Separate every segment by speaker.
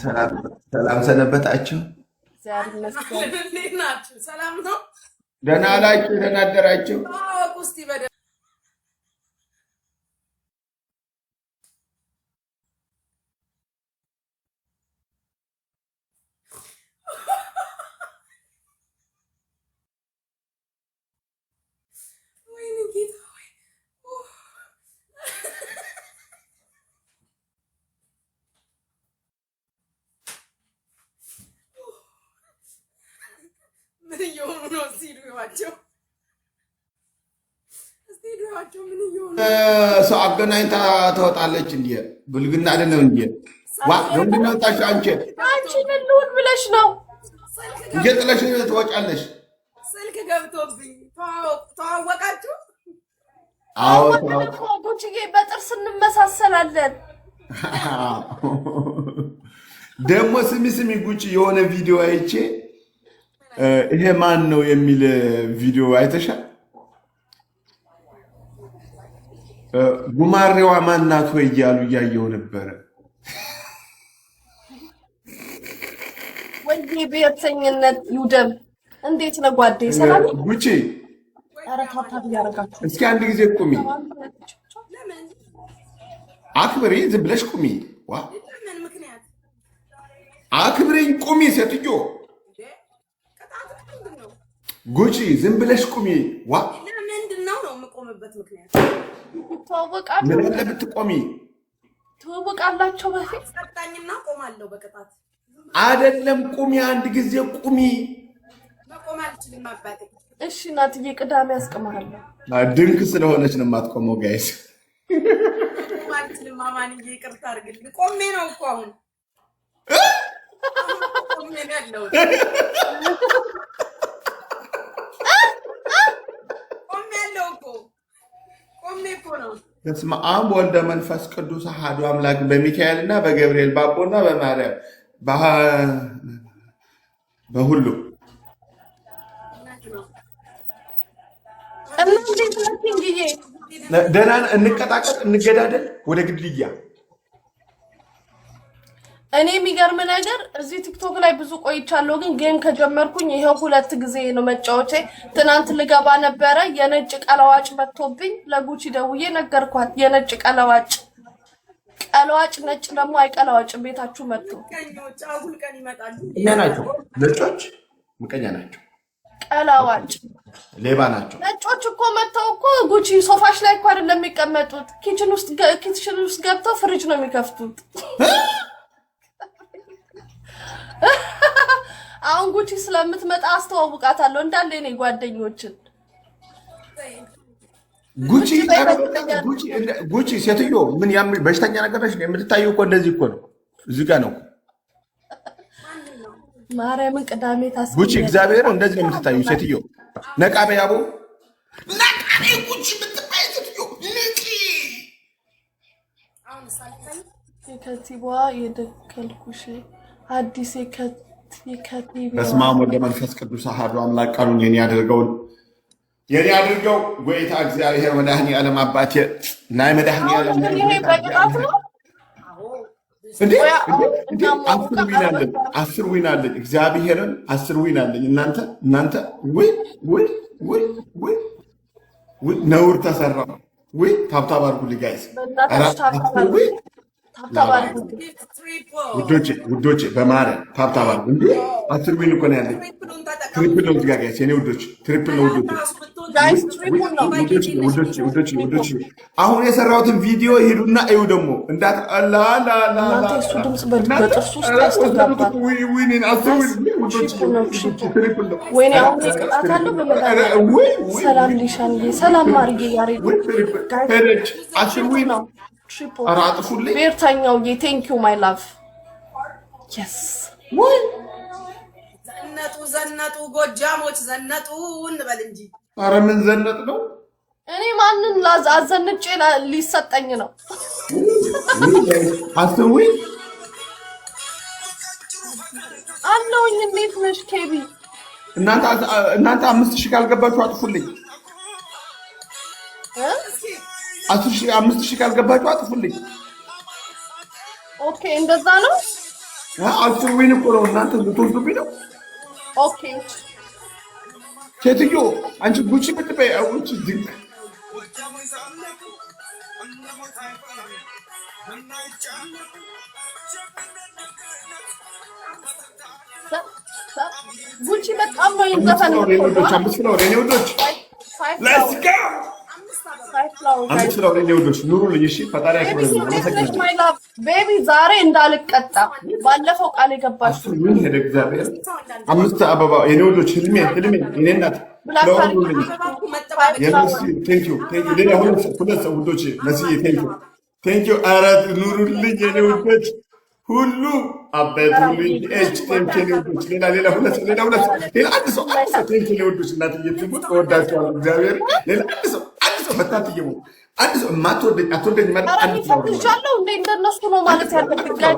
Speaker 1: ሰላም ሰነበታችሁ።
Speaker 2: ዛሬ መስገን
Speaker 3: እንዴት ናችሁ? ሰላም ነው?
Speaker 1: ደህና አላችሁ? ደህና አደራችሁ?
Speaker 3: አዎ፣ እስቲ በደ ወይኔ ጌታ ሆይ ምን እየሆኑ ነው? እስቲ ዱዋቸው ምን እየሆኑ
Speaker 1: ሰው አገናኝታ ትወጣለች እንዴ? ብልግና አይደለም እንዴ? ዋ ለምንድን ነው ታሽ አንቺ
Speaker 2: ምን ልሁን ብለሽ ነው?
Speaker 1: እየጥለሽ ትወጫለሽ?
Speaker 3: ስልክ ገብቶብኝ ተዋወቃችሁ?
Speaker 1: አዎ
Speaker 2: ጉቺዬ በጥርስ እንመሳሰላለን።
Speaker 1: ደግሞ ስሚ ጉቺ የሆነ ቪዲዮ አይቼ ይሄ ማን ነው የሚል ቪዲዮ አይተሻል? ጉማሬዋ ማናት ወይ እያሉ እያየው ነበረ።
Speaker 2: ወንዴ ብሔርተኝነት ይውደም። እንዴት ነው ጓዴ? ሰላም
Speaker 1: ጉቺ
Speaker 2: ኧረ ታብታብ እያደረጋችሁ
Speaker 1: እስኪ አንድ ጊዜ ቁሚ፣ አክብሪ፣ ዝም ብለሽ ቁሚ። ዋ
Speaker 3: ለምን ምክንያት
Speaker 1: አክብሪኝ፣ ቁሚ ሴትዮ። ጉቺ ዝም ብለሽ ቁሚ። ዋ
Speaker 3: ለምንድን ነው የምቆምበት ምክንያት?
Speaker 2: ተዋወቃችሁ?
Speaker 1: ምን አለ ብትቆሚ?
Speaker 2: ተዋወቃላችሁ በፊት?
Speaker 3: ቀጣኝና ቆማለሁ በቅጣት
Speaker 1: አይደለም ቁሚ፣ አንድ ጊዜ ቁሚ።
Speaker 3: መቆም አልችልም አባቴ።
Speaker 2: እሺ እናትዬ ቅዳሜ ያስቀምሃለሁ።
Speaker 1: ድንክ ስለሆነች ነው የማትቆመው ጋይስ።
Speaker 3: መቆም አልችልም ማማንዬ፣ ይቅርታ አድርግልኝ። ቆሜ ነው እኮ አሁን ቆሜ ነው ያለሁት። ቆሜ ያለው እኮ ቆሜ እኮ ነው።
Speaker 1: በስመ አብ ወልደ መንፈስ ቅዱስ አሐዱ አምላክ በሚካኤልና በገብርኤል በአቦና በማርያም በሁሉ
Speaker 2: እንዴት ነሽ እንግዬ?
Speaker 1: ደህና እንቀጣቀጥ፣ እንገዳደል ወደ ግድያ።
Speaker 2: እኔ የሚገርም ነገር እዚህ ቲክቶክ ላይ ብዙ ቆይቻለሁ፣ ግን ጌም ከጀመርኩኝ ይሄው 2 ጊዜ ነው መጫወቼ። ትናንት ልገባ ነበረ የነጭ ቀለዋጭ መጥቶብኝ ለጉቺ ደውዬ ነገርኳት። የነጭ ቀለዋጭ ነጭ ደግሞ አይቀለዋጭም ቤታችሁ መጥቶ።
Speaker 3: ቀኞች አጉል ቀን ይመጣሉ።
Speaker 1: እኛ ናቸው ነጮች፣ ምቀኛ ናቸው።
Speaker 2: ቀለዋጭ
Speaker 1: ሌባ ናቸው።
Speaker 2: ነጮች እኮ መጥተው እኮ ጉቺ ሶፋሽ ላይ እኮ አይደለም የሚቀመጡት፣ ኪችን ውስጥ ገብተው ፍሪጅ ነው የሚከፍቱት። አሁን ጉቺ ስለምትመጣ አስተዋውቃታለሁ እንዳለ እኔ ጓደኞችን።
Speaker 1: ጉቺ ሴትዮ ምን ያም በሽተኛ ነገር ነሽ? የምትታየው እኮ እንደዚህ እኮ ነው። እዚህ ጋር ነው
Speaker 2: ማርያምን ቅዳሜ ታስብ
Speaker 1: ጉቺ፣ እግዚአብሔር እንደዚህ ነው የምትታየው ሴትዮ። ነቃ በያቦ ነቃ በይ ጉቺ የምትባይ ሴትዮ ንቂ።
Speaker 3: አሁን ሳልፈኝ
Speaker 2: የከቲቧ የደከልኩሽ አዲስ የከቲባ
Speaker 1: በስመ አብ ወወልድ ወመንፈስ ቅዱስ አሐዱ አምላክ ቃሉን የኔ አድርገው ጎይታ እግዚአብሔር መድኃኒ ዓለም አባቴ ናይ መድኃኒ ዓለም
Speaker 2: በቅጣት ነው።
Speaker 1: እንዴ 10 ዊን አለኝ እግዚአብሔርን 10 ዊን አለኝ። እናንተ ወይ ነውር ተሰራ ወይ ታብታብ አድርጉልኝ ጋይስ። ውዶቼ በማርያም ታብታብ አድርጉ። እንዴ 10 ዊን እኮ ነው ያለኝ። ትሪፕል ነው ጋር ጋይስ፣ የኔ ውዶች ትሪፕል ነው ውዶች። አሁን የሰራሁትን ቪዲዮ ሄዱና እዩ። ደግሞ
Speaker 2: እሱ ድምፅ በጥርሱ ውስጥ ያስተጋባል። ወይኔ አሁን ቅጣት አለው። ሰላም ሊሻንዬ፣ ሰላም ማርዬ፣ ያሬድ
Speaker 1: ሄደች 10 ዊን ነው። ኧረ አጥፉልኝ።
Speaker 2: ብሔርተኛውዬ ቴንኪው ማይ ላቭ የስ
Speaker 3: ዘነጡ ጎጃሞች ዘነጡ እንበል እንጂ።
Speaker 1: ኧረ ምን ዘነጥ ነው?
Speaker 2: እኔ ማንን አዘንጬ ሊሰጠኝ ነው?
Speaker 1: 10 ዊን
Speaker 2: አለውኝ። እንዴት ነሽ ኬቢ?
Speaker 1: እናንተ 5000 ካልገባችሁ አጥፉልኝ። 5000 ካልገባችሁ አጥፉልኝ።
Speaker 2: ኦኬ እንደዛ ነው።
Speaker 1: 10 ዊን እኮ ነው እናንተ ልትወስዱብኝ ነው።
Speaker 2: ኦኬ
Speaker 1: ሴትዮ አንቺ ጉቺ ብትበይ አውጪ ድንቅ
Speaker 2: ጉቺ በጣም ነው ይዘፈን ነው።
Speaker 1: አምስት ፍላወር የኔ ውዶች ሌትስ ጎ አምስት ፍላወር የኔ ውዶች ኑሩልኝ። እሺ ፈጣሪ ያክብርልኝ።
Speaker 2: ቤቢ ዛሬ እንዳልቀጣ ባለፈው ቃል የገባሽ
Speaker 1: ምን ሄደ እግዚአብሔር። አምስት አበባ የኔ ውዶች ህልሜ የኔ እናት ለሁሉልኝ የነሱ ቴንክ ዩ ሌላ ሁለት ውዶች መስዬ ቴንክ ዩ አራት ኑሩልኝ የኔ ውዶች ሁሉ አበቱልኝ ኤች ቴንክ ዩ ውዶች ሌላ ሁለት አንድ ሰው ቴንክ ዩ ውዶች እናት እየትሙት እወዳቸዋለሁ እግዚአብሔር ሌላ አንድ ሰው መታትየው አንድ ሰው ማትወደኝ አትወደኝ ማለት አንድ ሰው
Speaker 2: ይቻለው እንደ እንደነሱ ነው ማለት ያለብኝ ጋር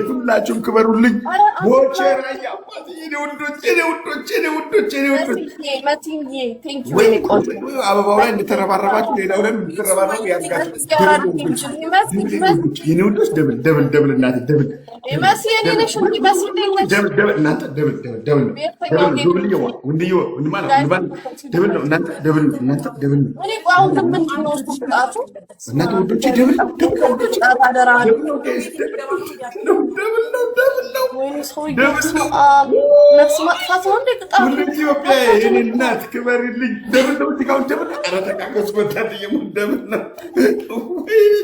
Speaker 1: ሁላችሁም ክበሩልኝ። አበባው ላይ እንድትረባረባችሁ ሌላው ላይ እንድትረባረቡ ያድጋችሁ። ደብል እናቴ ደብል እናት ክበሪልኝ። ደብል ነው ሲጋውን ደብል ኧረ ተቃቀስ ወጣት ደብል ነው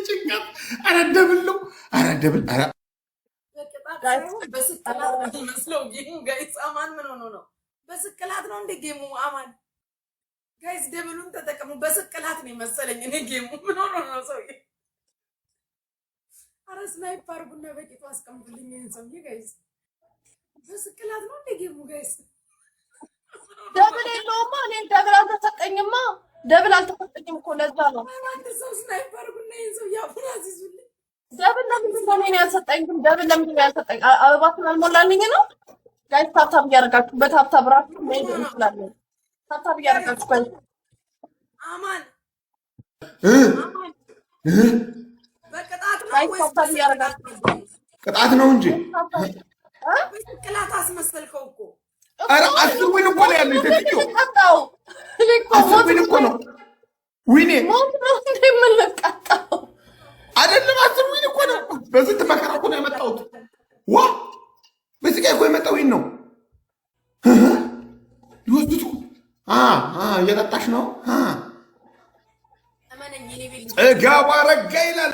Speaker 1: ጭንቀት ኧረ ደብል ነው ኧረ ደብል ኧረ
Speaker 3: በስቅላት መስለው ጌሙ ጋይስ አማን ምን ሆኖ ነው? በስቅላት ነው እንደ ጌሙ አማን ጋይስ ደብሉን ተጠቀሙ። በስቅላት ነው መሰለኝ እኔ ጌሙ ምን ሆኖ ነው ሰውዬ? ኧረ ስናይፐር ቡና በቂቱ አስቀምጡልኝ ይሄን ሰውዬ ጋይስ። በስቅላት ነው እንደ ጌሙ ጋይስ።
Speaker 2: ደብል የለውማ እኔ ደብል አልተሰጠኝማ። ደብል አልተሰጠኝም እኮ ለዛ ነው።
Speaker 3: አንድ ሰው ስናይፐር ቡና ይሄን ሰው ያቡና አዚዙልኝ
Speaker 2: ደብል ለምንድን ነው እኔን ያልሰጠኝ? ደብል ለምንድን ነው ያልሰጠኝ? አበባ ስላልሞላልኝ ነው። ጋይስ ታብታብ እያደረጋችሁ በታብታብ ራችሁ መሄድ እንችላለን። ታብታብ እያደረጋችሁ ጋይስ
Speaker 3: አማን በቅጣት ነው
Speaker 2: ጋይስ ታብታብ እያደረጋችሁ
Speaker 1: ቅጣት ነው እንጂ
Speaker 3: በስቅላት አስመሰልከው እኮ።
Speaker 1: ኧረ 10 ዊን እኮ ነው ያለው ሴትዮ።
Speaker 2: ቀጣው እኔ እኮ
Speaker 1: 10 ዊን እኮ ነው ዊኔ
Speaker 2: ሞት ነው እንደምንቀጣው
Speaker 1: አይደለም 10 ዊን እኮ ነው። በስንት መከራ እኮ ነው ያመጣሁት። ዋ በስቃይ እኮ የመጣው ዊን ነው። ይወስዱት እየጠጣሽ ነው። እጋባ ረጋ ይላል።